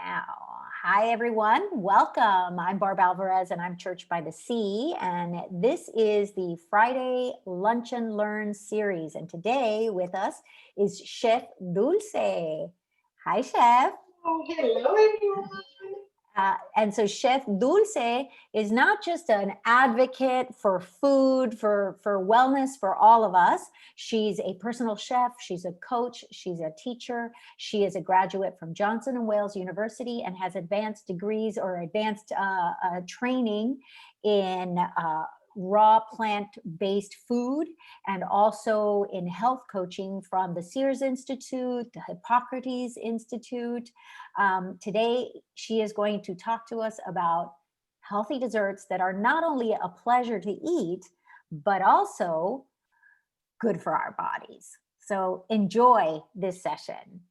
Wow. Hi, everyone. Welcome. I'm Barb Alvarez, and I'm Church by the Sea. And this is the Friday Lunch and Learn series. And today with us is Chef Dulce. Hi, Chef. Oh, hello, everyone. And so Chef Dulce is not just an advocate for food, for wellness for all of us. She's a personal chef. She's a coach. She's a teacher. She is a graduate from Johnson and Wales University and has advanced degrees or advanced training in raw plant-based food and also in health coaching from the Sears Institute, the Hippocrates Institute. Today, she is going to talk to us about healthy desserts that are not only a pleasure to eat, but also good for our bodies. So enjoy this session.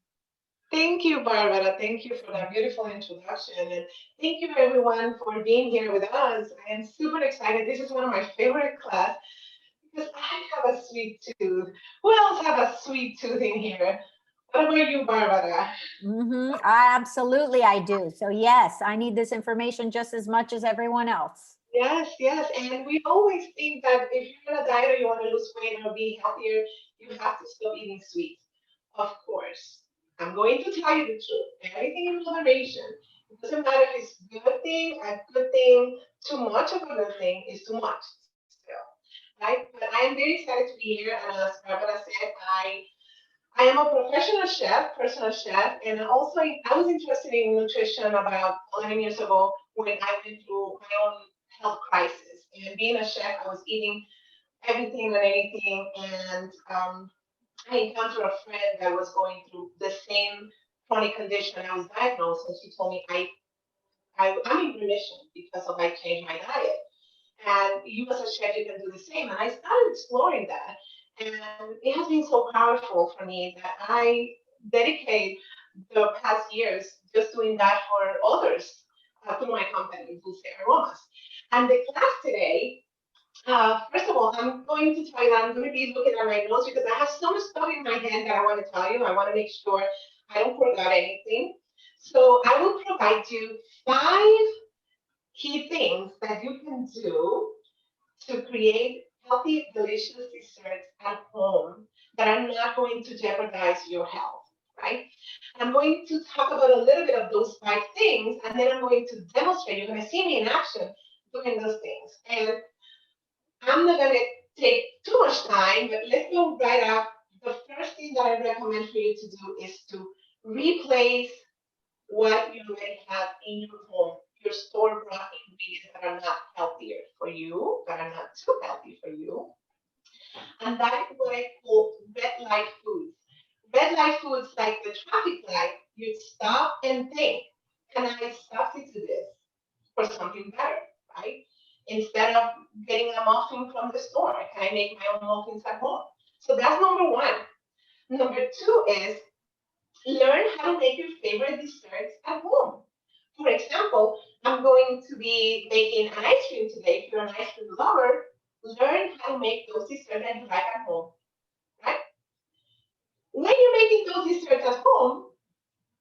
Thank you, Barbara. Thank you for that beautiful introduction. And thank you, everyone, for being here with us. I am super excited. This is one of my favorite class because I have a sweet tooth. Who else have a sweet tooth in here? What about you, Barbara? Absolutely, I do. So yes, I need this information just as much as everyone else. Yes, yes. And we always think that if you're on a diet or you want to lose weight or be healthier, you have to stop eating sweets. Of course. I'm going to tell you the truth. Everything in moderation. It doesn't matter if it's a good thing, too much of a good thing is too much still. Right? But I am very excited to be here. And as Barbara said, I am a professional chef, personal chef, and also I was interested in nutrition about 11 years ago when I went through my own health crisis. And being a chef, I was eating everything and anything. And I encountered a friend that was going through the same chronic condition I was diagnosed, and she told me I'm in remission because of I changed my diet. And you as a chef, you can do the same. And I started exploring that. And it has been so powerful for me that I dedicate the past years just doing that for others through my company, Dulce Aromas. And the class today, first of all, I'm going to tell you that I'm going to be looking at my notes because I have so much stuff in my head that I want to tell you. I want to make sure I don't forget anything. So I will provide you 5 key things that you can do to create healthy, delicious desserts at home that are not going to jeopardize your health, right? I'm going to talk about a little bit of those 5 things, and then I'm going to demonstrate. You're going to see me in action doing those things. And I'm not going to take too much time, but let's go right up. The first thing that I recommend for you to do is to replace what you already have in your home, your store-bought ingredients that are not healthier for you, that are not too healthy for you. And that is what I call red light foods. Red light foods like the traffic light, you stop and think, can I substitute this for something better, right? Instead of getting a muffin from the store, can I make my own muffins at home? So that's number one. Number two is learn how to make your favorite desserts at home. For example, I'm going to be making an ice cream today. If you're an ice cream lover, learn how to make those desserts that you like at home, right? When you're making those desserts at home,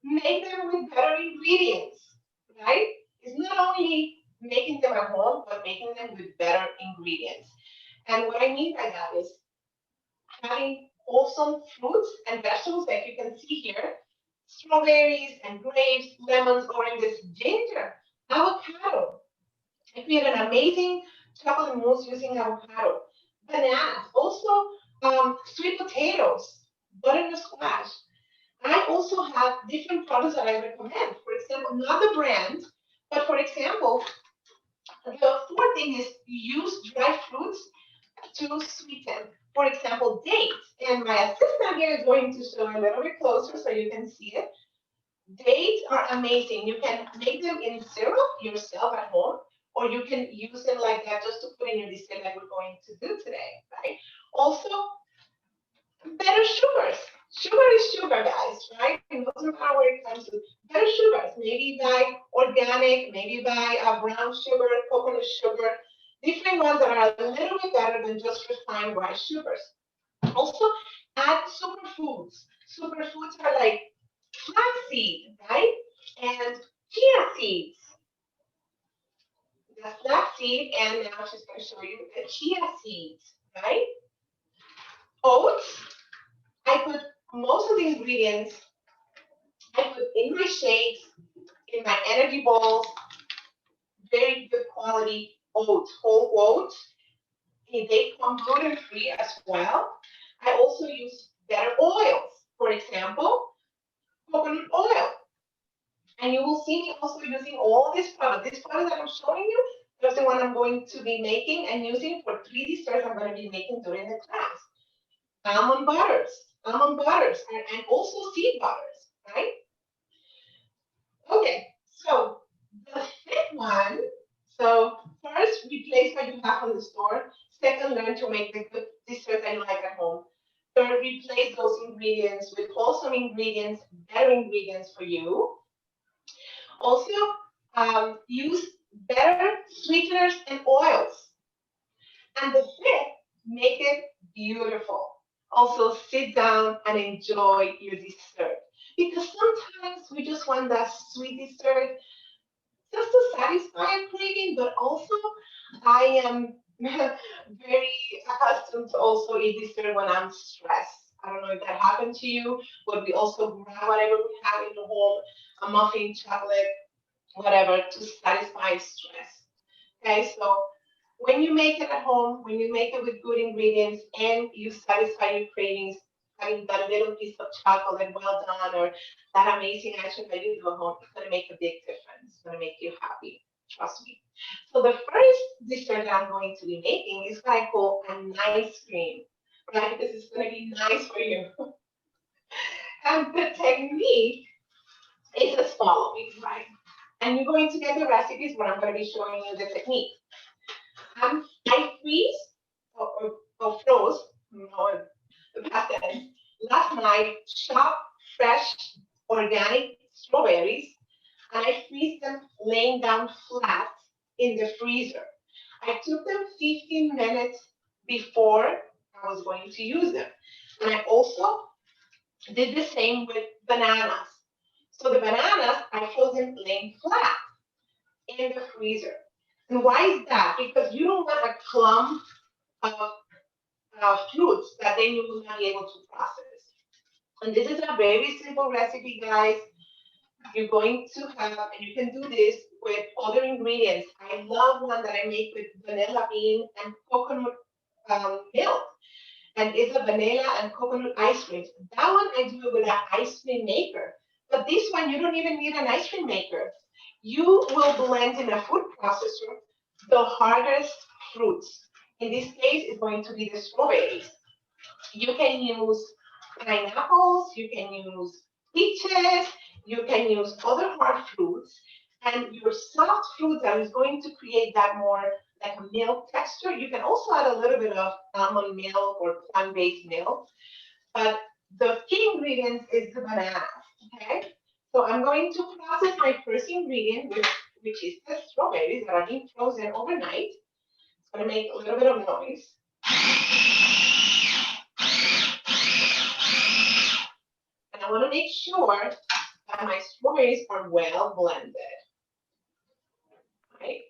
make them with better ingredients, right? It's not only making them at home, but making them with better ingredients. And what I mean by that is having wholesome fruits and vegetables like you can see here, strawberries and grapes, lemons, oranges, ginger, avocado. I create an amazing chocolate mousse using avocado, bananas, also sweet potatoes, butternut squash. I also have different products that I recommend. For example, not the brand, but for example, the fourth thing is use dry fruits to sweeten. For example, dates. And my assistant here is going to show a little bit closer so you can see it. Dates are amazing. You can make them in syrup yourself at home, or you can use them like that just to put in your dessert like we're going to do today, right? Also, better sugars. Sugar is sugar, guys, right? It doesn't matter where it comes to. Better sugars. Maybe buy organic, maybe buy brown sugar, coconut sugar, different ones that are a little bit better than just refined white sugars. Also, add superfoods. Superfoods are like flaxseed, right? And seeds. The flax seed, and now she's going to show you the chia seeds, right? Oats, I put most of the ingredients, I put in my shakes, in my energy balls, very good quality oats, whole oats. They come gluten-free as well. I also use better oils. For example, coconut oil. And you will see me also using all this product. This product that I'm showing you, that's the one I'm going to be making and using for 3 desserts I'm going to be making during the class. Almond butters, and also seed butters, right? Okay, so the fifth one, so first replace what you have from the store. Second, learn to make the good dessert that you like at home. Third, replace those ingredients with wholesome ingredients, better ingredients for you. Also, use better sweeteners and oils. And the fifth, make it beautiful. Also, sit down and enjoy your dessert. Because sometimes we just want that sweet dessert just to satisfy a craving, but also I am very accustomed to also eat dessert when I'm stressed. I don't know if that happened to you, but we also grab whatever we have in the home, a muffin, chocolate, whatever, to satisfy stress. Okay, so when you make it at home, when you make it with good ingredients and you satisfy your cravings, having that little piece of chocolate well done or that amazing action that you do at home, it's going to make a big difference. It's going to make you happy. Trust me. So the first dessert that I'm going to be making is what I call a nice cream, right? Because it's going to be nice for you. And the technique is as following, right? And you're going to get the recipes, but I'm going to be showing you the technique. I freeze or froze, no, the past tense, last night chopped fresh organic strawberries, and I freeze them laying down flat in the freezer. I took them 15 minutes before I was going to use them. And I also did the same with bananas. So the bananas, I froze them laying flat in the freezer. And why is that? Because you don't want a clump of fruits that then you will not be able to process. And this is a very simple recipe, guys. You're going to have, and you can do this with other ingredients. I love one that I make with vanilla bean and coconut milk. And it's a vanilla and coconut ice cream. That one I do with an ice cream maker. But this one, you don't even need an ice cream maker. You will blend in a food processor the hardest fruits. In this case, it's going to be the strawberries. You can use pineapples, you can use peaches, you can use other hard fruits, and your soft fruit that is going to create that more like a milk texture. You can also add a little bit of almond milk or plant-based milk, but the key ingredient is the banana, okay? So I'm going to process my first ingredient, which is the strawberries that are being frozen overnight. It's going to make a little bit of noise. And I want to make sure that my strawberries are well blended. Right?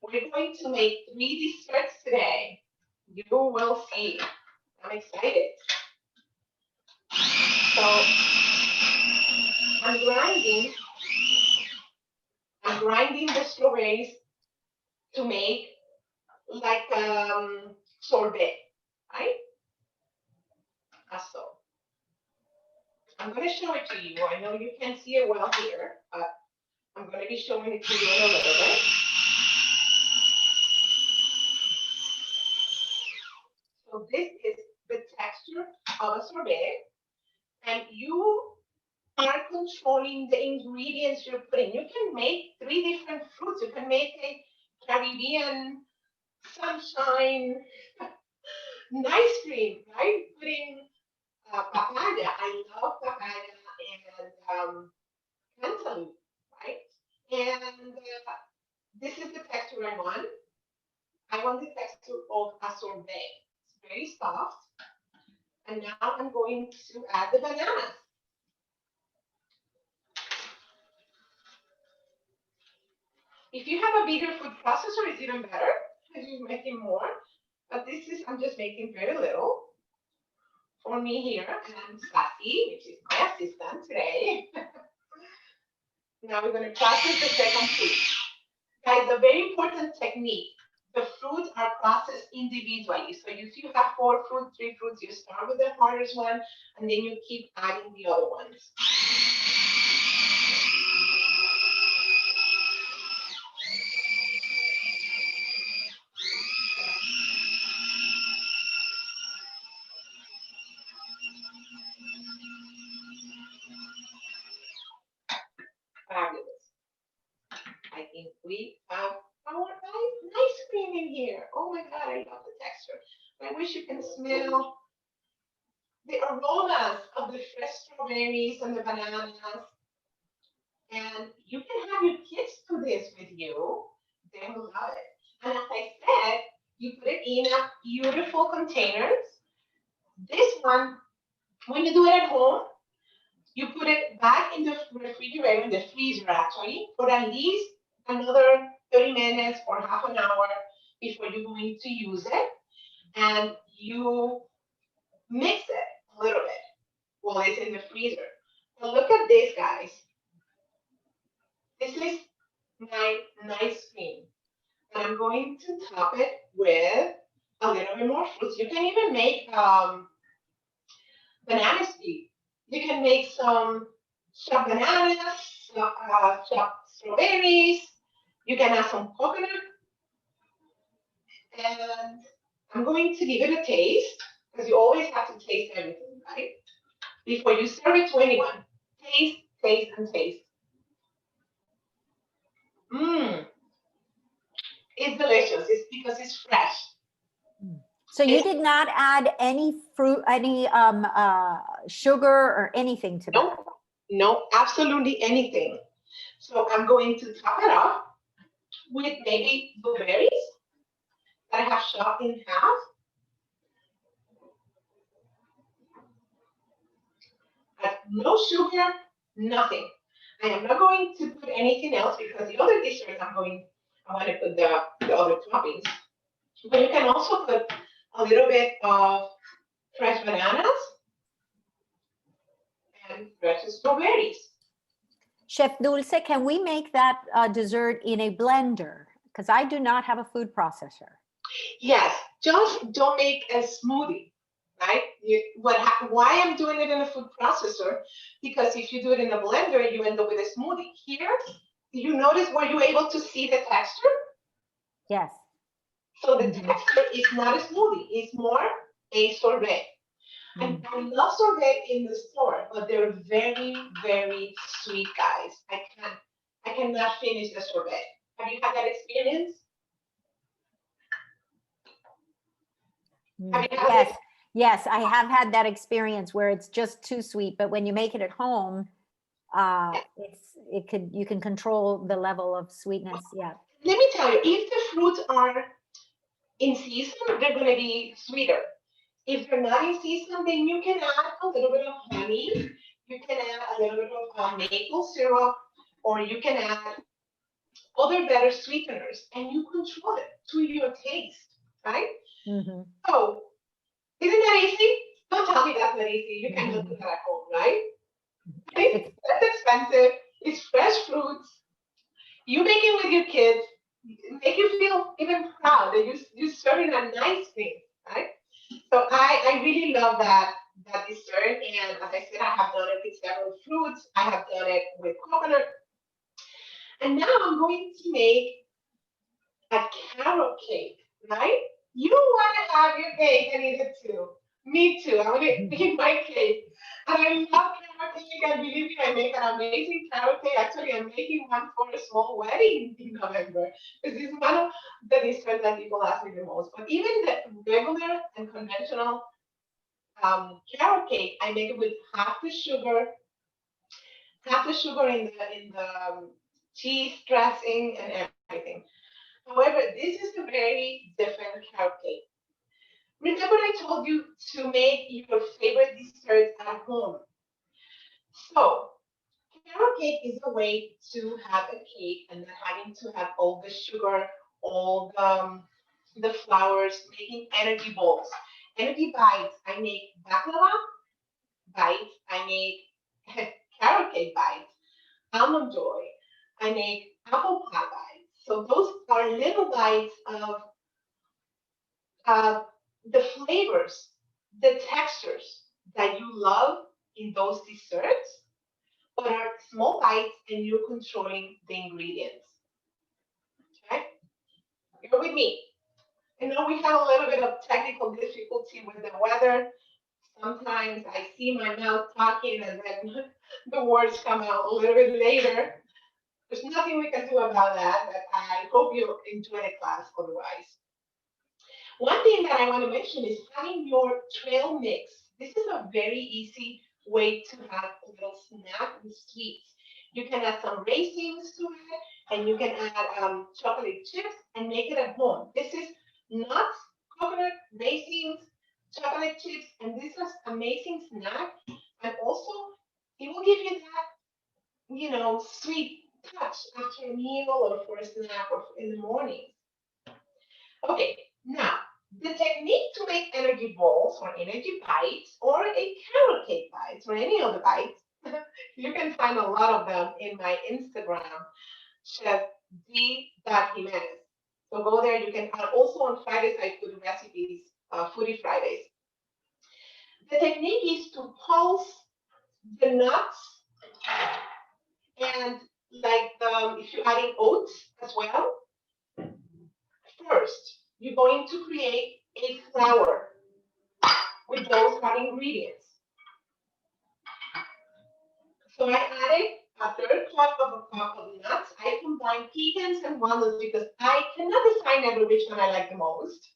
We're going to make 3 desserts today. You will see. I'm excited. So I'm grinding the strawberries to make like sorbet, right? As so. I'm going to show it to you. I know you can't see it well here, but I'm going to be showing it to you in a little bit. So this is the texture of a sorbet, and you are controlling the ingredients you're putting. You can make 3 different fruits. You can make a Caribbean sunshine nice cream, right? Putting papaya. I love papaya and cantaloupe, right? And this is the texture I want. I want the texture of a sorbet. It's very soft. And now I'm going to add the bananas. If you have a bigger food processor, it's even better because you're making more. But this is, I'm just making very little for me here. And I'm Sassy, which is my assistant today. Now we're going to process the second fruit. Guys, a very important technique. The fruits are processed individually. So if you have 4 fruits, 3 fruits, you start with the hardest one, and then you keep adding the other ones. Fabulous. I think we have our nice cream in here. Oh my God, I love the texture. I wish you can smell the aromas of the fresh strawberries and the bananas. And you can have your kids do this with you. They will love it. And as I said, you put it in a beautiful containers. This one, when you do it at home, you put it back in the refrigerator, in the freezer actually, for at least another 30 minutes or half an hour before you're going to use it. And you mix it a little bit while it's in the freezer. But look at this, guys. This is my nice cream. And I'm going to top it with a little bit more fruits. You can even make banana split. You can make some chopped bananas, chopped strawberries. You can add some coconut. And I'm going to give it a taste because you always have to taste everything, right? Before you serve it to anyone. Taste, taste, and taste. Mmm, it's delicious. It's because it's fresh. So you did not add any fruit, any sugar or anything to that? No, no, absolutely anything. So I'm going to top it off with maybe blueberries that I have chopped in half. No sugar, nothing. I am not going to put anything else because the other desserts I want to put the other toppings. But you can also put a little bit of fresh bananas and fresh strawberries. Chef Dulce, can we make that dessert in a blender? Because I do not have a food processor. Yes, just don't make a smoothie, right? Why I'm doing it in a food processor? Because if you do it in a blender, you end up with a smoothie. Here, you notice were you able to see the texture? Yes. So the texture is not a smoothie; it's more a sorbet. And I love sorbet in the store, but they're very, very sweet, guys. I cannot finish the sorbet. Have you had that experience? Have you had Yes, yes, I have had that experience where it's just too sweet, but when you make it at home, you can control the level of sweetness. Yeah. Let me tell you, if the fruits are in season, they're going to be sweeter. If they're not in season, then you can add a little bit of honey. You can add a little bit of maple syrup, or you can add other better sweeteners, and you control it to your taste, right? Mm-hmm. So, isn't that easy? Don't tell me that's not easy. You can just do that at home, right? It's less expensive. It's fresh fruits. You make it with your kids. Make you feel even proud that you're serving a nice thing, right? So I really love that dessert. And as I said, I have done it with several fruits. I have done it with coconut. And now I'm going to make a carrot cake, right? You want to have your cake and eat it too. Me too. I want to eat my cake. And I love carrot cake. And believe me, I make an amazing carrot cake. Actually, I'm making one for a small wedding in November. Because it's one of the desserts that people ask me the most. But even the regular and conventional carrot cake, I make it with half the sugar in the cheese dressing and everything. However, this is a very different carrot cake. Remember I told you to make your favorite desserts at home. So carrot cake is a way to have a cake and not having to have all the sugar, all the flours, making energy balls. Energy bites, I make baklava bites, I make carrot cake bites, almond joy, I make apple pie bites. So those are little bites of uh, the flavors, the textures that you love in those desserts, but are small bites and you're controlling the ingredients. Okay? You're with me. I know we have a little bit of technical difficulty with the weather. Sometimes I see my mouth talking and then the words come out a little bit later. There's nothing we can do about that, but I hope you enjoy the class otherwise. One thing that I want to mention is having your trail mix. This is a very easy way to have a little snack with sweets. You can add some raisins to it, and you can add chocolate chips and make it at home. This is nuts, coconut, raisins, chocolate chips, and this is amazing snack. And also, it will give you that, sweet touch after a meal or for a snack or in the morning. Okay, now the technique to make energy balls or energy bites or a carrot cake bites or any other bites, you can find a lot of them in my Instagram, Chef D. Jimenez. So go there. You can also on Fridays I put recipes, Foodie Fridays. The technique is to pulse the nuts and like if you're adding oats as well. First, you're going to create a flour with those hot ingredients. So I added a third cup of a cup of nuts. I combine pecans and walnuts because I cannot decide ever which one I like the most.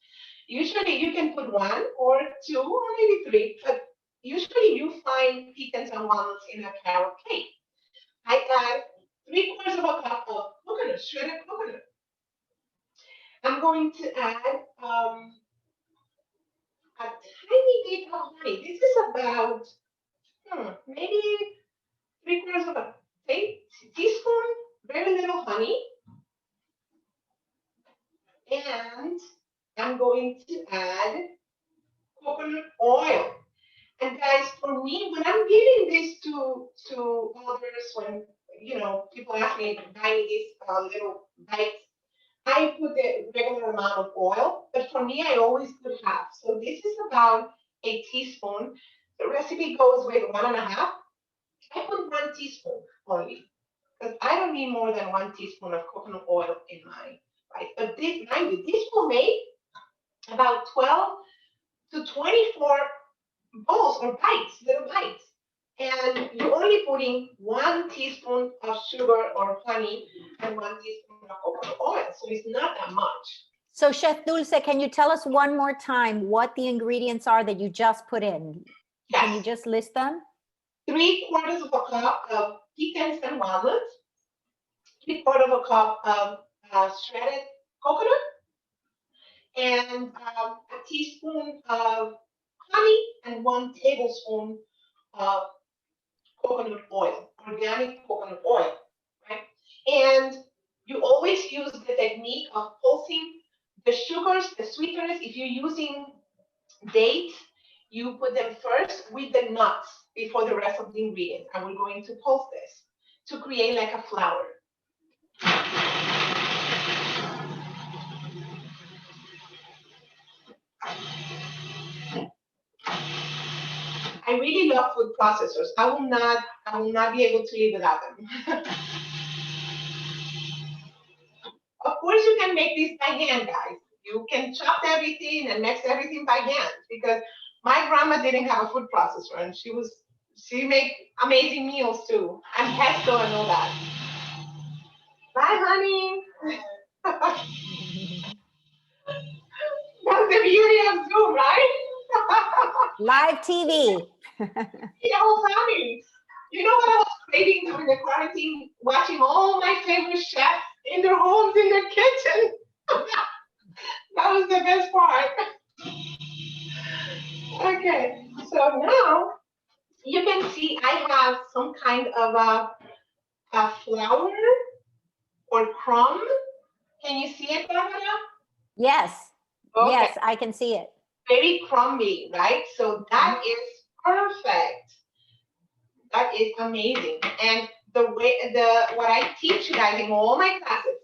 Usually you can put one or two or maybe three, but usually you find pecans and walnuts in a carrot cake. I add 3/4 of a cup of coconut, shredded coconut. I'm going to add a tiny bit of honey. This is about maybe 3/4 of a teaspoon, very little honey. And I'm going to add coconut oil. And guys, for me, when I'm giving this to others, when people ask me to buy me these little bites, I put the regular amount of oil, but for me, I always put half. So this is about a teaspoon. The recipe goes with 1.5. I put 1 teaspoon only because I don't need more than 1 teaspoon of coconut oil in my rice. But this, mind you, this will make about 12 to 24 balls or bites, little bites. And you're only putting 1 teaspoon of sugar or honey and 1 teaspoon of coconut oil. So it's not that much. So Chef Dulce, can you tell us one more time what the ingredients are that you just put in? Yes. Can you just list them? 3/4 of a cup of pecans and walnuts, 3/4 of a cup of shredded coconut, and a teaspoon of honey and 1 tablespoon of coconut oil, organic coconut oil, right? And you always use the technique of pulsing the sugars, the sweeteners. If you're using dates, you put them first with the nuts before the rest of the ingredients. And we're going to pulse this to create like a flour. I really love food processors. I will not be able to live without them. Of course, you can make this by hand, guys. You can chop everything and mix everything by hand because my grandma didn't have a food processor and she made amazing meals too, and pesto and all that. Bye, honey. That's the beauty of Zoom, right? Live TV. The whole family. You know what I was craving during the quarantine? Watching all my favorite chefs in their homes, in their kitchen. That was the best part. Okay, so now you can see I have some kind of a flour or crumb. Can you see it, Barbara? Yes. Okay. Yes, I can see it. Very crumbly, right? So that is perfect. That is amazing. And what I teach you guys in all my classes,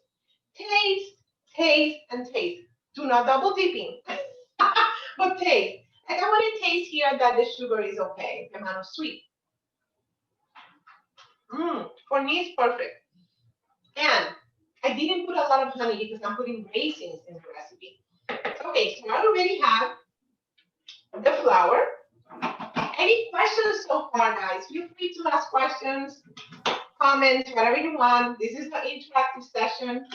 taste, taste, and taste. Do not double dipping, but taste. Like I want to taste here that the sugar is okay, the amount of sweet. For me, it's perfect. And I didn't put a lot of honey because I'm putting raisins in the recipe. Okay, so I already have the flour. Any questions so far, guys? Feel free to ask questions, comments, whatever you want. This is an interactive session.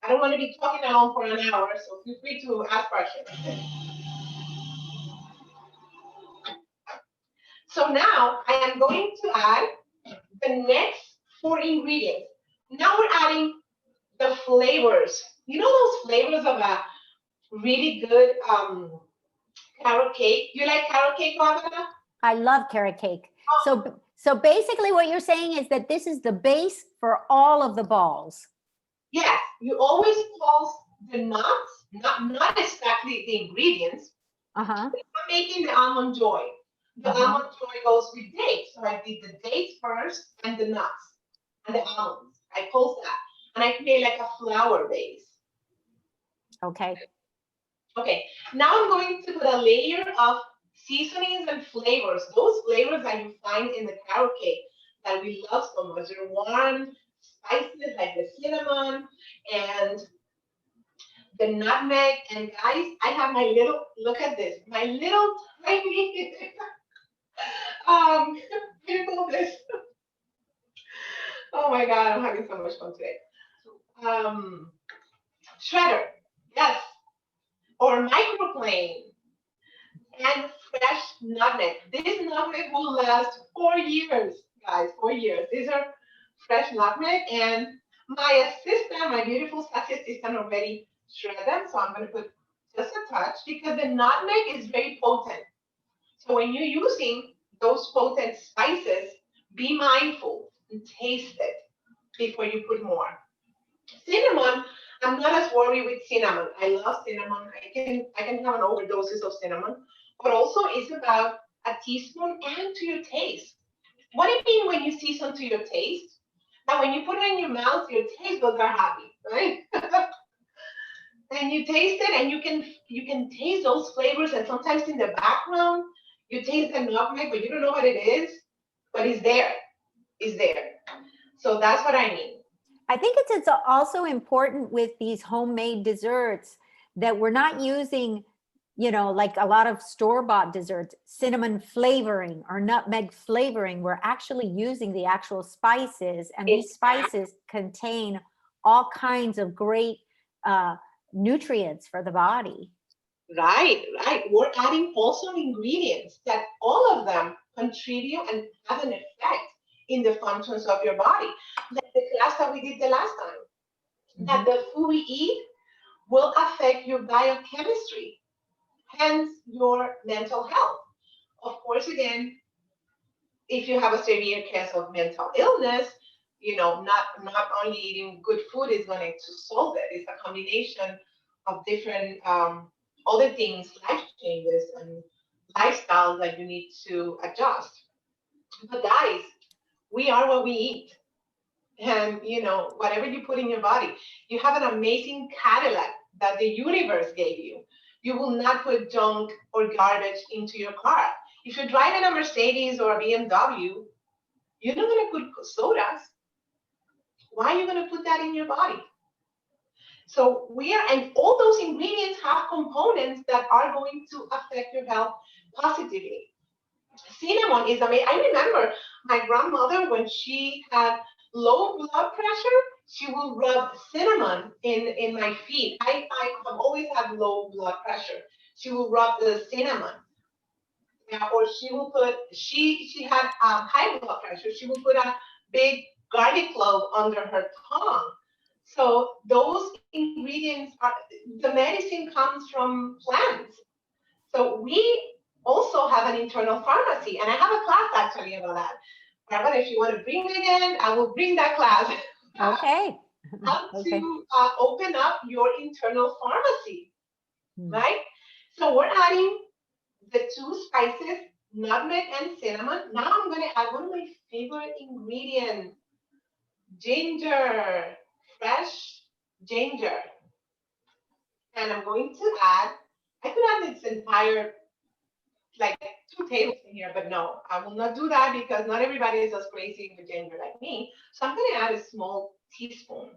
I don't want to be talking alone for an hour, so feel free to ask questions. So now I am going to add the next 4 ingredients. Now we're adding the flavors. You know those flavors of a really good carrot cake? You like carrot cake, Barbara? I love carrot cake. So basically what you're saying is that this is the base for all of the balls. Yes, you always pulse the nuts, not exactly the ingredients. Uh-huh. I'm making the almond joy. The almond joy goes with dates. So I did the dates first and the nuts and the almonds. I pulse that. And I create like a flour base. Okay. Okay, now I'm going to put a layer of seasonings and flavors. Those flavors that you find in the carrot cake that we love so much. They're warm, spices like the cinnamon and the nutmeg. And guys, I have my little, look at this, my little tiny, this. Oh my God, I'm having so much fun today. Shredder, yes, or microplane. And fresh nutmeg. This nutmeg will last 4 years, guys, 4 years. These are fresh nutmeg, and my assistant, my beautiful sassy assistant, already shredded them. So I'm going to put just a touch because the nutmeg is very potent. So when you're using those potent spices, be mindful and taste it before you put more. Cinnamon, I'm not as worried with cinnamon. I love cinnamon. I can have an overdoses of cinnamon, but also it's about a teaspoon and to your taste. What do you mean when you season to your taste? Now when you put it in your mouth, your taste buds are happy, right? And you taste it, and you can taste those flavors, and sometimes in the background you taste the nutmeg, but you don't know what it is, but it's there. It's there. So that's what I mean. I think it's also important with these homemade desserts that we're not using, you know, like a lot of store-bought desserts, cinnamon flavoring or nutmeg flavoring. We're actually using the actual spices, and these spices contain all kinds of great nutrients for the body. Right. We're adding also ingredients that all of them contribute and have an effect in the functions of your body. Like the class that we did the last time, that the food we eat will affect your biochemistry, hence your mental health. Of course, again, if you have a severe case of mental illness, you know, not only eating good food is going to solve it. It's a combination of different other things, life changes and lifestyles that you need to adjust. But guys, we are what we eat. And you know, whatever you put in your body, you have an amazing Cadillac that the universe gave you. You will not put junk or garbage into your car. If you're driving a Mercedes or a BMW, you're not going to put sodas. Why are you going to put that in your body? So and all those ingredients have components that are going to affect your health positively. Cinnamon is amazing. I remember my grandmother, when she had low blood pressure, she will rub cinnamon in my feet. I have always had low blood pressure. She will rub the cinnamon. Yeah, or she will put, she had high blood pressure. She will put a big garlic clove under her tongue. So those ingredients the medicine comes from plants. So we also have an internal pharmacy. And I have a class actually about that. Barbara, if you want to bring it again, I will bring that class. Okay. How Okay. to open up your internal pharmacy, Hmm. right? So we're adding the 2 spices, nutmeg and cinnamon. Now I'm going to add one of my favorite ingredients, ginger, fresh ginger. And I'm going to add, I could add this entire, like 2 tablespoons here, but no, I will not do that because not everybody is as crazy with ginger like me. So I'm going to add a small teaspoon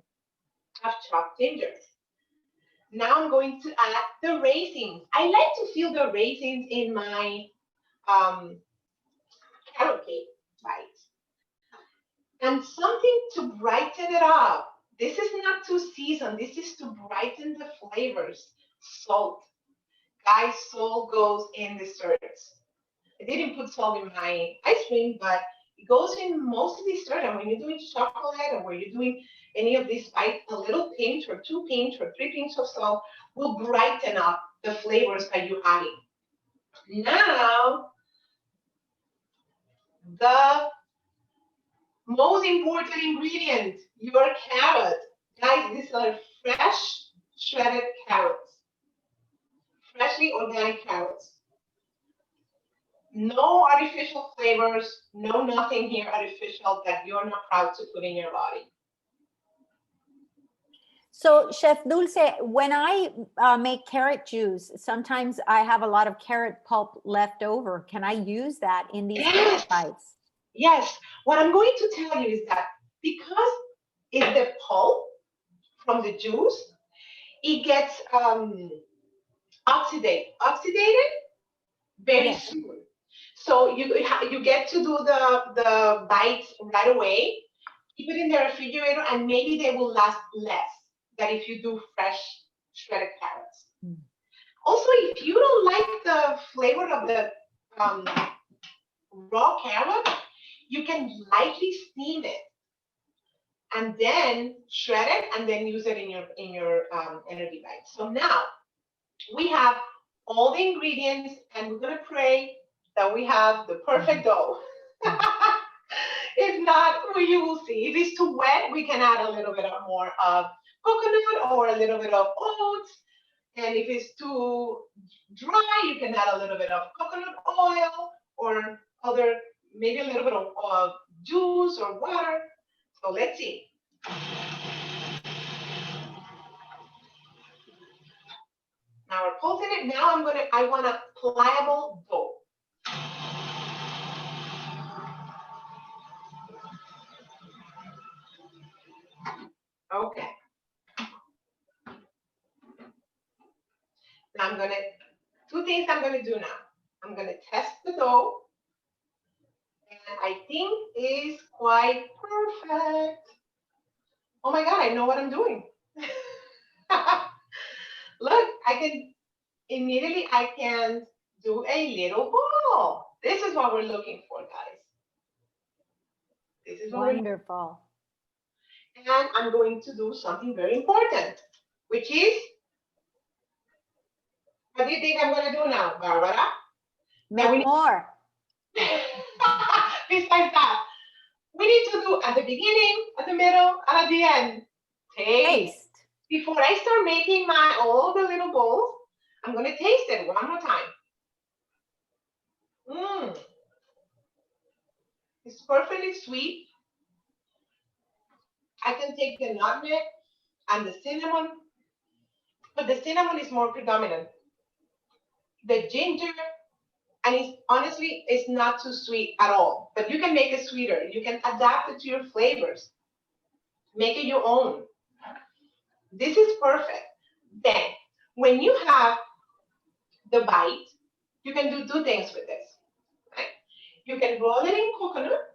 of chopped ginger. Now I'm going to add the raisins. I like to feel the raisins in my carrot cake bites. And something to brighten it up. This is not to season. This is to brighten the flavors. Salt. Guys, salt goes in desserts. I didn't put salt in my ice cream, but it goes in most of these desserts. And when you're doing chocolate or when you're doing any of these bites, a little pinch or 2 pinch or 3 pinch of salt will brighten up the flavors that you're adding. Now, the most important ingredient, your carrot. Guys, these are fresh shredded carrots. Freshly organic carrots. No artificial flavors, no nothing here artificial that you're not proud to put in your body. So, Chef Dulce, when I make carrot juice, sometimes I have a lot of carrot pulp left over. Can I use that in these carrot bites? Yes. What I'm going to tell you is that because it's the pulp from the juice, it gets oxidated very Yes. soon. So you get to do the bites right away. Keep it in the refrigerator, and maybe they will last less than if you do fresh shredded carrots. Mm. Also, if you don't like the flavor of the raw carrot, you can lightly steam it and then shred it and then use it in your energy bites. So now we have all the ingredients, and we're gonna pray that we have the perfect dough. If not, you will see. If it's too wet, we can add a little bit more of coconut or a little bit of oats. And if it's too dry, you can add a little bit of coconut oil or maybe a little bit of juice or water. So let's see. Now we're pulsing it. Now I want a pliable dough. Okay. Now two things I'm gonna do now. I'm gonna test the dough, and I think it's quite perfect. Oh my God, I know what I'm doing. Look, immediately I can do a little ball. This is what we're looking for, guys. This is wonderful. And I'm going to do something very important, which is, what do you think I'm going to do now, Barbara? Make more. Besides that, we need to do at the beginning, at the middle, and at the end. Taste. Before I start making all the little balls, I'm going to taste it one more time. It's perfectly sweet. I can take the nutmeg and the cinnamon, but the cinnamon is more predominant. The ginger, and honestly, it's not too sweet at all, but you can make it sweeter. You can adapt it to your flavors. Make it your own. This is perfect. Then, when you have the bite, you can do 2 things with this. Right? You can roll it in coconut.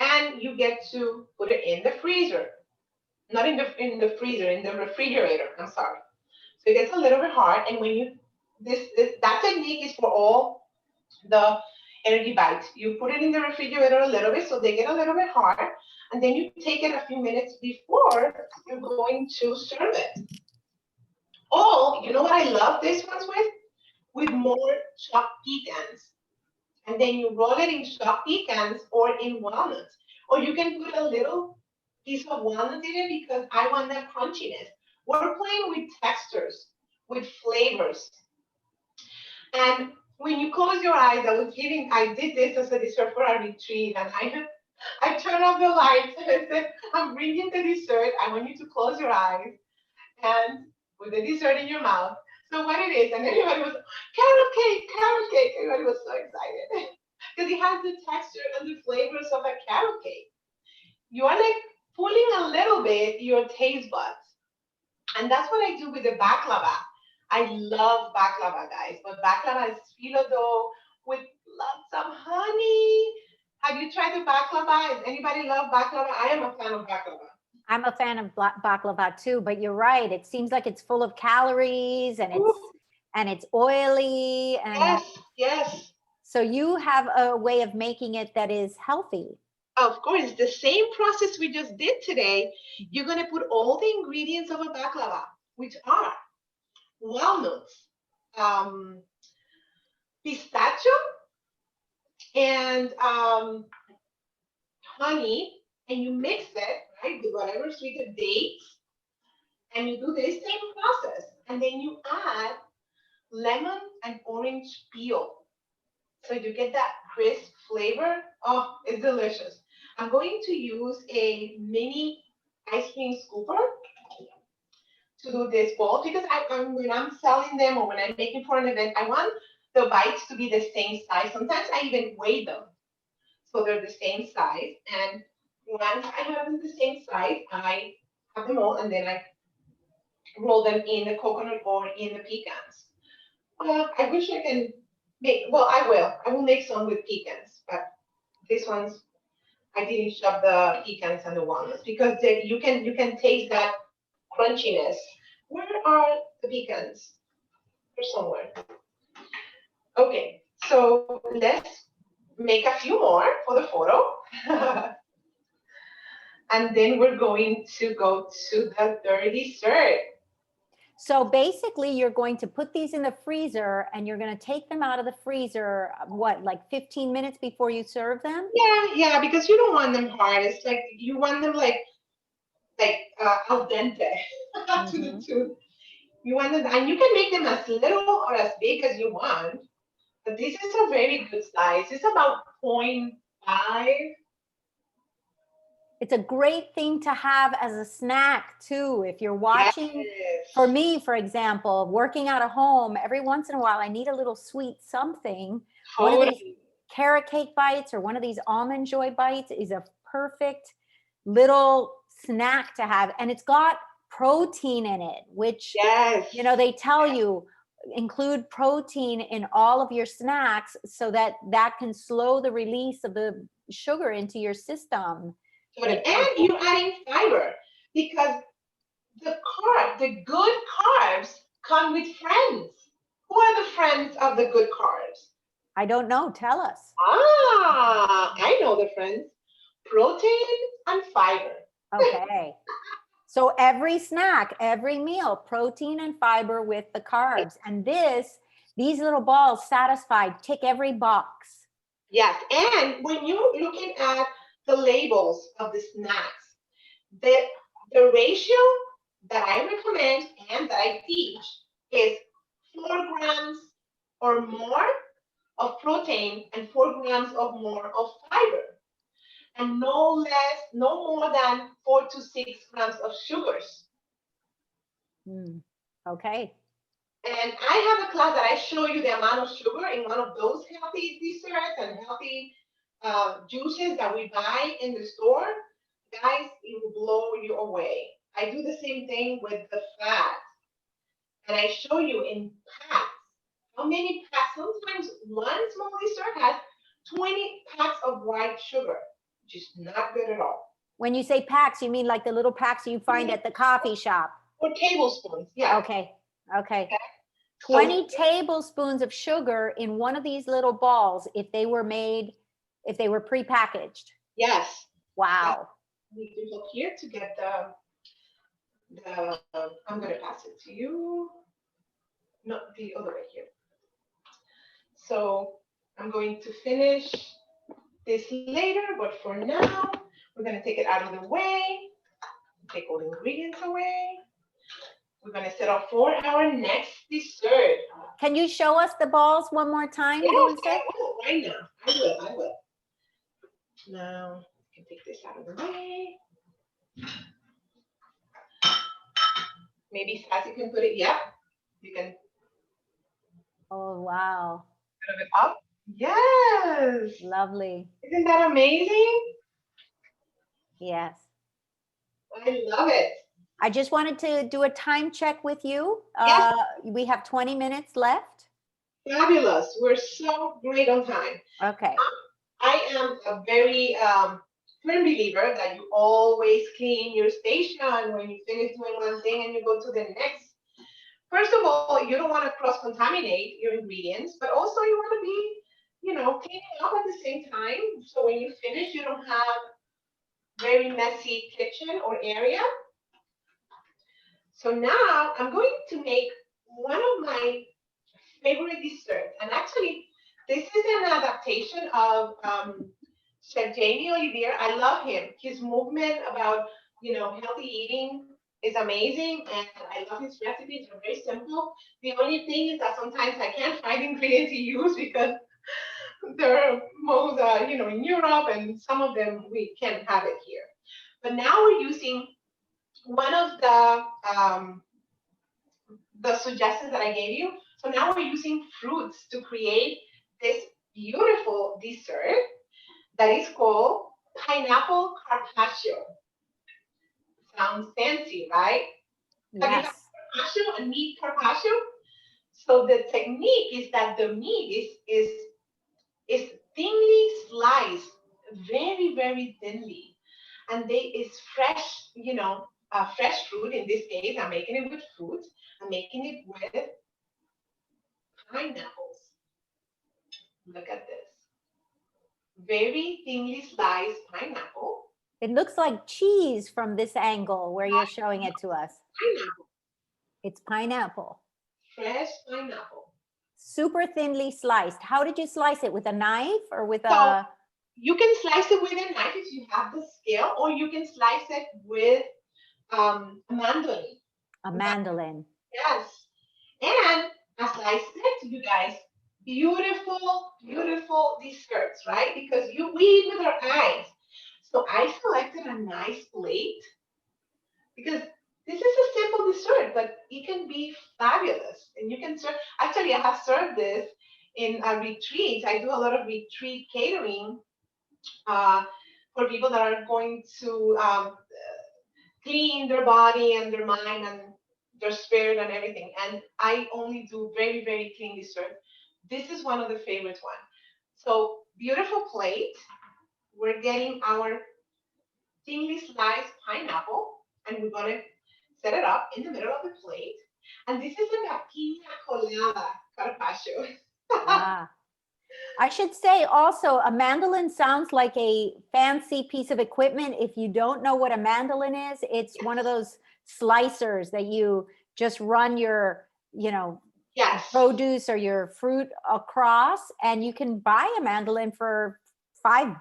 And you get to put it in the freezer. Not in the freezer, in the refrigerator. I'm sorry. So it gets a little bit hard. And when that technique is for all the energy bites. You put it in the refrigerator a little bit so they get a little bit hard. And then you take it a few minutes before you're going to serve it. Oh, you know what I love these ones with? With more chopped pecans. And then you roll it in chopped pecans or in walnuts. Or you can put a little piece of walnut in it because I want that crunchiness. We're playing with textures, with flavors. And when you close your eyes, I did this as a dessert for a retreat, and I turned off the lights and I said, I'm bringing the dessert. I want you to close your eyes and with the dessert in your mouth. So what it is, and everybody was, carrot cake, carrot cake. Everybody was so excited because it has the texture and the flavors of a carrot cake. You are like pulling a little bit your taste buds. And that's what I do with the baklava. I love baklava, guys, but baklava is filo dough with lots of honey. Have you tried the baklava? Does anybody love baklava? I am a fan of baklava. I'm a fan of baklava too, but you're right. It seems like it's full of calories and Ooh, it's oily. And yes, yes. so you have a way of making it that is healthy. Of course, the same process we just did today. You're going to put all the ingredients of a baklava, which are walnuts, um, pistachio, and honey, and you mix it, right, with whatever sweetened dates, and you do this same process. And then you add lemon and orange peel. So you get that crisp flavor. Oh, it's delicious. I'm going to use a mini ice cream scooper to do this ball because when I'm selling them or when I'm making for an event, I want the bites to be the same size. Sometimes I even weigh them so they're the same size. And once I have them the same size, I have them all and then I roll them in the coconut or in the pecans. I wish I can make, well, I will. I will make some with pecans, but these ones I didn't shove the pecans and the walnuts because you can taste that crunchiness. Where are the pecans? They're somewhere. Okay, so let's make a few more for the photo. And then we're going to go to the third dessert. So basically, you're going to put these in the freezer and you're going to take them out of the freezer, what, like 15 minutes before you serve them? Yeah, because you don't want them hard. It's like you want them like al dente to the Mhm. tooth. You want them, and you can make them as little or as big as you want. But this is a very good size. It's about 0.5. It's a great thing to have as a snack too. If you're Yes, watching, for me, for example, working out of home, every once in a while, I need a little sweet something. One of these totally. carrot cake bites or one of these almond joy bites is a perfect little snack to have. And it's got protein in it, which, Yes. they tell you include protein in all of your snacks so that can slow the release of the sugar into your system. Totally. And you're adding fiber because the good carbs come with friends. Who are the friends of the good carbs? I don't know. Tell us. I know the friends. Protein and fiber. Okay. So every snack, every meal, protein and fiber with the carbs. And these little balls satisfied, tick every box. Yes, and when you're looking at the labels of the snacks, the the ratio that I recommend and that I teach is 4 grams or more of protein and 4 grams of more of fiber, and no more than 4 to 6 grams of sugars. Mm. Okay. And I have a class that I show you the amount of sugar in one of those healthy desserts and healthy juices that we buy in the store. Guys, it will blow you away. I do the same thing with the fat. And I show you in packs how many packs. Sometimes one small dessert has 20 packs of white sugar, which is not good at all. When you say packs, you mean like the little packs you find at the coffee shop? Or tablespoons, yeah. Okay. Okay. Okay. So 20 tablespoons of sugar in one of these little balls if they were prepackaged. yes, Wow. we need to look here to get the I'm going to pass it to you. Not the other way here. So I'm going to finish this later, but for now, we're going to take it out of the way, take all the ingredients away. We're going to set up for our next dessert. Can you show us the balls one more time, Yes, Dulce? I will right now. I will. Now, I can take this out of the way. Maybe Sassy can put it, yeah. You can Oh, wow. put it up. Yes. Lovely. Isn't that amazing? Yes. I love it. I just wanted to do a time check with you. Yes, We have 20 minutes left. fabulous. We're so great on time. Okay. I am a very firm believer that you always clean your station when you finish doing one thing and you go to the next. First of all, you don't want to cross contaminate your ingredients, but also you want to be, cleaning up at the same time. So when you finish, you don't have very messy kitchen or area. So now I'm going to make one of my favorite desserts. And actually, this is an adaptation of Chef Jamie Olivier. I love him. His movement about, healthy eating is amazing. And I love his recipes. They're very simple. The only thing is that sometimes I can't find ingredients he used because they're most, in Europe, and some of them we can't have it here. But now we're using one of the suggestions that I gave you. So now we're using fruits to create this beautiful dessert that is called pineapple carpaccio. Sounds fancy, right? Have you had Yes. carpaccio and meat carpaccio? So the technique is that the meat is thinly sliced, very, very thinly. And they is fresh, fresh fruit. In this case, I'm making it with fruit. I'm making it with pineapples. Look at this. Very thinly sliced pineapple. It looks like cheese from this angle where you're showing it to us. Pineapple. It's pineapple. Fresh pineapple. Super thinly sliced. How did you slice it? With a knife or with So a... you can slice it with a knife if you have the skill, or you can slice it with a mandolin. A mandolin. Yes. And as I said to you guys, beautiful, beautiful desserts, right? Because we eat with our eyes. So I selected a nice plate because this is a simple dessert, but it can be fabulous. And you can serve, actually, I have served this in a retreat. I do a lot of retreat catering for people that are going to clean their body and their mind and their spirit and everything. And I only do very, very clean dessert. This is one of the favorite ones. So beautiful plate. We're getting our thinly sliced pineapple, and we're gonna set it up in the middle of the plate. And this is like a pina colada carpaccio. Ah. I should say also, a mandolin sounds like a fancy piece of equipment. If you don't know what a mandolin is, it's one of those slicers that you just run your, Yes. produce or your fruit across, and you can buy a mandolin for $5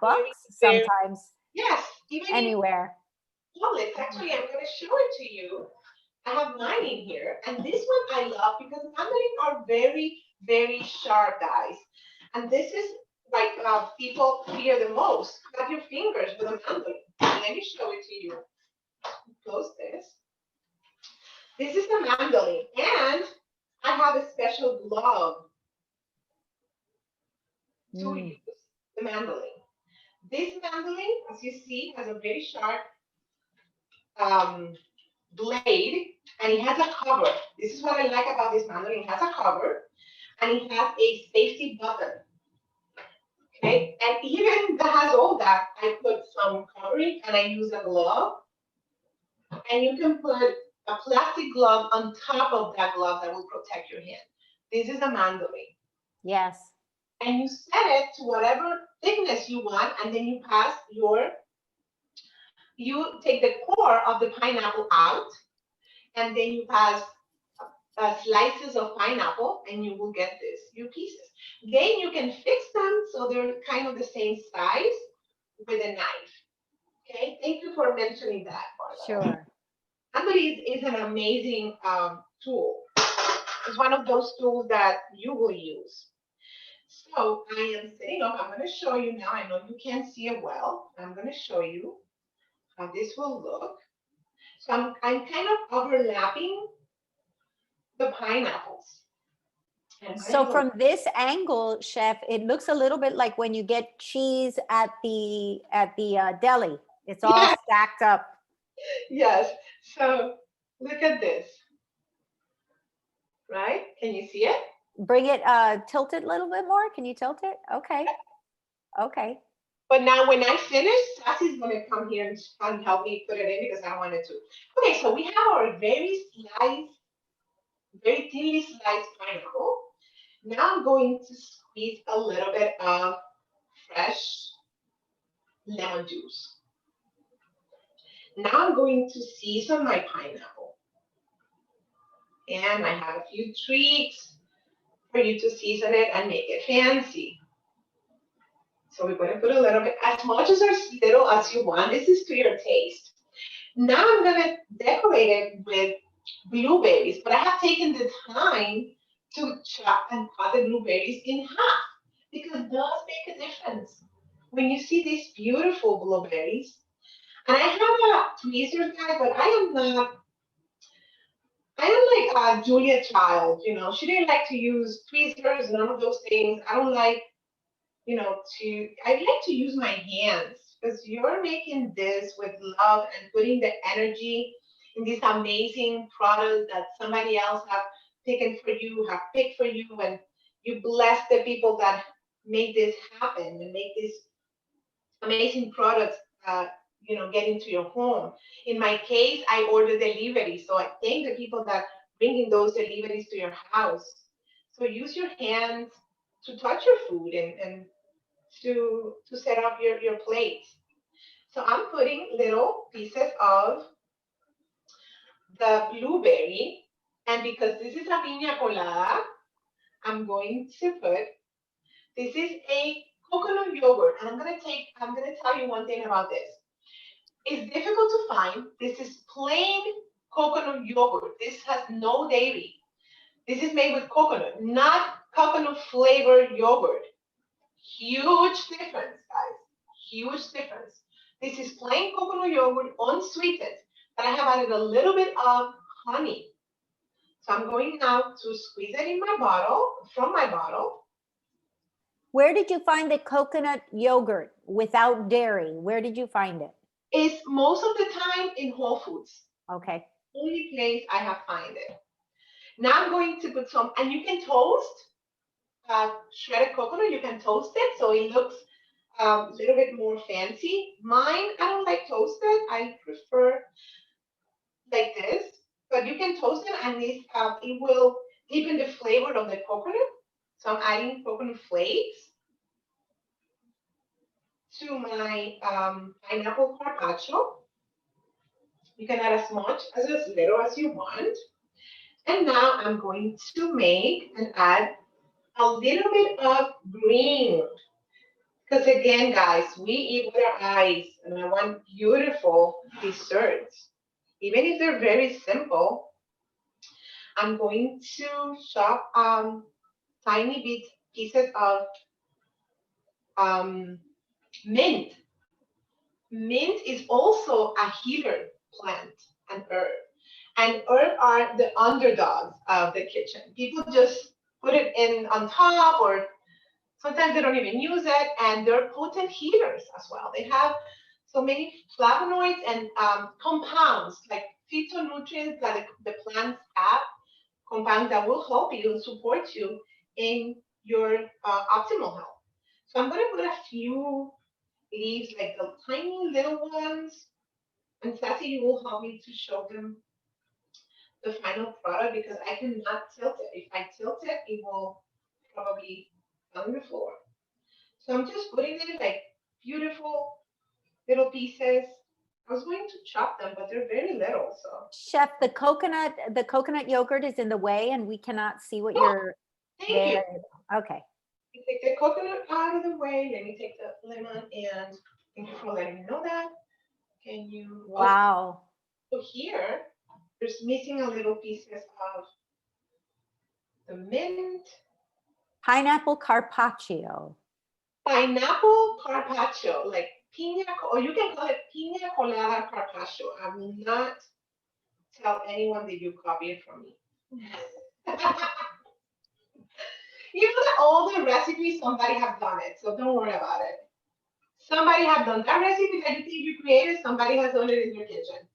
sometimes. Yes, even anywhere. Publix. Actually, I'm going to show it to you. I have mine in here, and this one I love because mandolins are very, very sharp, guys. And this is like people fear the most. Cut your fingers with a mandolin. Let me show it to you. Close this. This is the mandolin, and I have a special glove to use the mandolin. This mandolin, as you see, has a very sharp blade, and it has a cover. This is what I like about this mandolin. It has a cover, and it has a safety button. Okay, and even that has all that, I put some covering and I use a glove, and you can put a plastic glove on top of that glove that will protect your hand. This is a mandolin. Yes. And you set it to whatever thickness you want, and then you take the core of the pineapple out, and then you pass slices of pineapple, and you will get this, your pieces. Then you can fix them so they're kind of the same size with a knife. Okay, thank you for mentioning that, Barbara. Sure. Ambry is an amazing tool. It's one of those tools that you will use. So I am setting up. I'm going to show you now. I know you can't see it well. I'm going to show you how this will look. So I'm kind of overlapping the pineapples. And I'm going So to go, from this angle, chef, it looks a little bit like when you get cheese at the deli. It's all yeah, stacked up. yes. So look at this, right? Can you see it? Bring it, tilt it a little bit more. Can you tilt it? Okay. Okay. But now when I finish, Sassy's gonna come here and help me put it in because I wanted to. Okay, so we have our very thinly sliced pineapple. Now I'm going to squeeze a little bit of fresh lemon juice. Now I'm going to season my pineapple. And I have a few tricks for you to season it and make it fancy. So we're going to put a little bit, as much as little as you want. This is to your taste. Now I'm going to decorate it with blueberries, but I have taken the time to chop and cut the blueberries in half because it does make a difference. When you see these beautiful blueberries, and I have a tweezers guy, but I am like Julia Child, you know, she didn't like to use tweezers, none of those things. I don't like, I like to use my hands because you're making this with love and putting the energy in this amazing product that somebody else have taken for you, have picked for you, and you bless the people that make this happen and make this amazing products, get into your home. In my case, I order delivery, so I thank the people that bringing those deliveries to your house. So use your hands to touch your food and to set up your plate. So I'm putting little pieces of the blueberry, and because this is a piña colada, I'm going to put, this is a coconut yogurt, and I'm gonna tell you one thing about this. It's difficult to find. This is plain coconut yogurt. This has no dairy. This is made with coconut, not coconut flavored yogurt. Huge difference, guys. Huge difference. This is plain coconut yogurt, unsweetened, but I have added a little bit of honey. So I'm going now to squeeze it in my bottle, from my bottle. Where did you find the coconut yogurt without dairy? Where did you find it? It's most of the time in Whole Foods. Okay. Only place I have find it. Now I'm going to put some, and you can toast shredded coconut. You can toast it so it looks a little bit more fancy. Mine, I don't like toasted. I prefer like this, but you can toast it, and it will deepen the flavor of the coconut. So I'm adding coconut flakes to my pineapple carpaccio. You can add as much as little as you want. And now I'm going to make and add a little bit of green. Because again, guys, we eat with our eyes, and I want beautiful desserts. Even if they're very simple, I'm going to chop tiny pieces of um, mint. Mint is also a healer plant and herb. And herb are the underdogs of the kitchen. People just put it in on top, or sometimes they don't even use it, and they're potent healers as well. They have so many flavonoids and compounds, like phytonutrients that the plants have, compounds that will help you and support you in your optimal health. So I'm going to put a few leaves, like the tiny little ones, and Sassy, you will help me to show them the final product because I cannot tilt it. If I tilt it, it will probably on the floor. So I'm just putting it like beautiful little pieces I was going to chop them, but they're very little, so. Chef, the coconut yogurt is in the way and we cannot see what Oh, you're thank you. there. Okay. You take the coconut out of the way, then you take the lemon, and thank you for letting me know that. Can you Wow. also here, there's missing a little pieces of the mint. Pineapple carpaccio. Pineapple carpaccio, like or you can call it pina colada carpaccio. I will not tell anyone that you copy it from me. You know that all the recipes, somebody has done it, so don't worry about it. Somebody has done that recipe that you think you created, somebody has done it in your kitchen.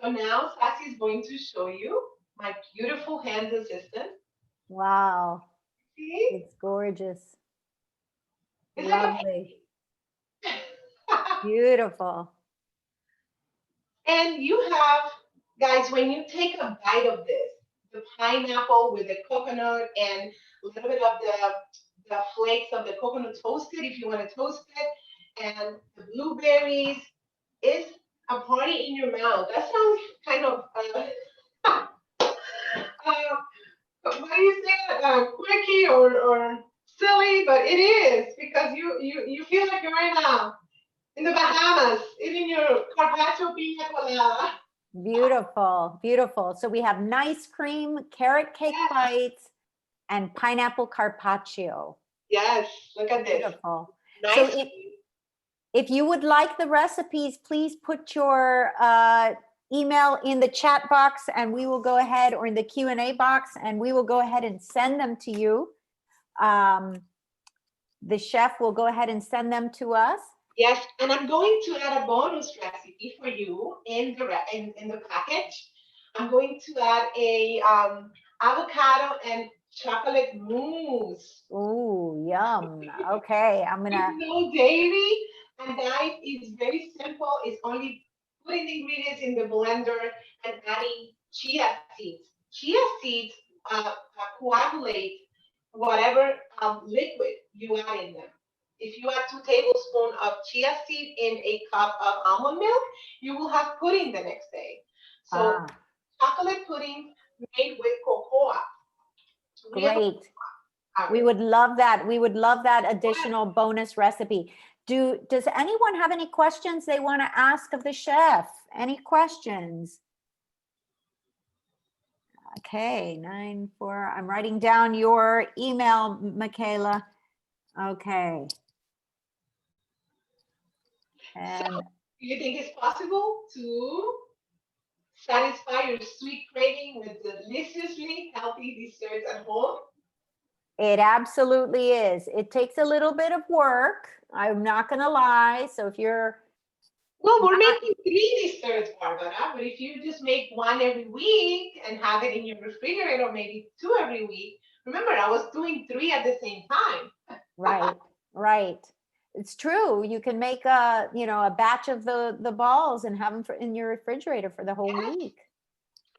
So now Sassy is going to show you my beautiful hand assistant. Wow. See? It's gorgeous. It's like Lovely. a Beautiful. And you have, guys, when you take a bite of this, the pineapple with the coconut and a little bit of the flakes of the coconut toasted, if you want to toast it, and the blueberries, is a party in your mouth. That sounds kind of, what do you say, quirky or silly, but it is because you feel like you're in the Bahamas, eating your carpaccio pina colada. Beautiful. Beautiful. So we have nice cream, carrot cake Yes, bites, and pineapple carpaccio. yes, look at this. Beautiful. So Nice. if you would like the recipes, please put your email in the chat box and we will go ahead, or in the Q&A box, and we will go ahead and send them to you. The chef will go ahead and send them to us. Yes, and I'm going to add a bonus recipe for you in the package. I'm going to add a avocado and chocolate mousse. Ooh, yum. Okay, I'm With gonna, no dairy, and guys, it's very simple. It's only putting the ingredients in the blender and adding chia seeds. Chia seeds coagulate whatever liquid you add in them. If you add 2 tablespoons of chia seed in a cup of almond milk, you will have pudding the next day. So chocolate pudding made with cocoa. Real great. We would love that. We would love that additional bonus recipe. Does anyone have any questions they want to ask of the chef? Any questions? Okay, 94. I'm writing down your email, Michaela. Okay. And so, do you think it's possible to satisfy your sweet craving with deliciously healthy desserts at home? it absolutely is. It takes a little bit of work. I'm not going to lie. So if you're Well, we're making 3 desserts, Barbara, but if you just make one every week and have it in your refrigerator, maybe 2 every week. Remember, I was doing 3 at the same time. right, right. It's true. You can make a batch of the balls and have them in your refrigerator for the whole Yes. week.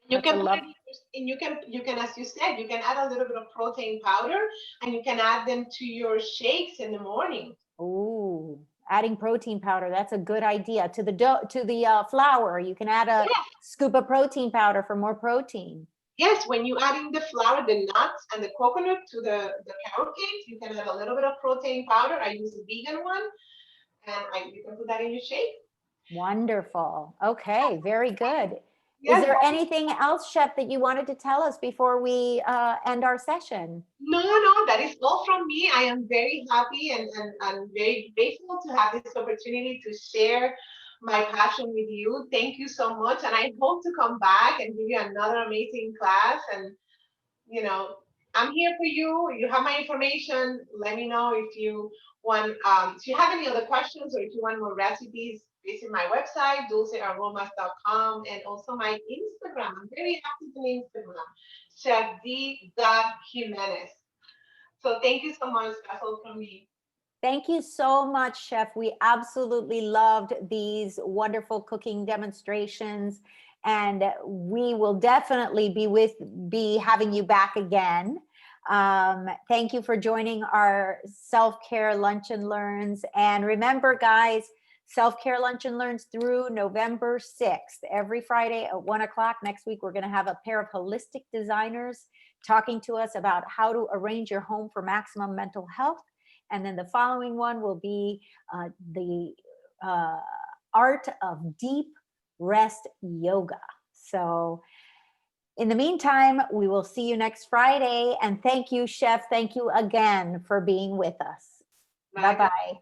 You That's a can put love. it in, you can, as you said, you can add a little bit of protein powder and you can add them to your shakes in the morning. Ooh, adding protein powder. That's a good idea. To the dough, to the flour, you can add a Yes. scoop of protein powder for more protein. Yes, when you add in the flour, the nuts, and the coconut to the carrot cake, you can add a little bit of protein powder. I use a vegan one, and you can put that in your shake. Wonderful. Okay, very good. Is Yes. there anything else, Chef, that you wanted to tell us before we end our session? No, that is all from me. I am very happy and very grateful to have this opportunity to share my passion with you. Thank you so much. And I hope to come back and give you another amazing class. And, I'm here for you. You have my information. Let me know if you want, if you have any other questions or if you want more recipes, visit my website, dulcearomas.com, and also my Instagram. I'm very active on Instagram, Chef D. Jimenez. So thank you so much. That's all from me. Thank you so much, Chef. We absolutely loved these wonderful cooking demonstrations, and we will definitely be having you back again. Thank you for joining our self-care lunch and learns. And remember, guys, self-care lunch and learns through November 6th. Every Friday at 1 o'clock. Next week, we're going to have a pair of holistic designers talking to us about how to arrange your home for maximum mental health. And then the following one will be the art of deep rest yoga. So in the meantime, we will see you next Friday. And thank you, Chef. Thank you again for being with us. Bye. Bye-bye.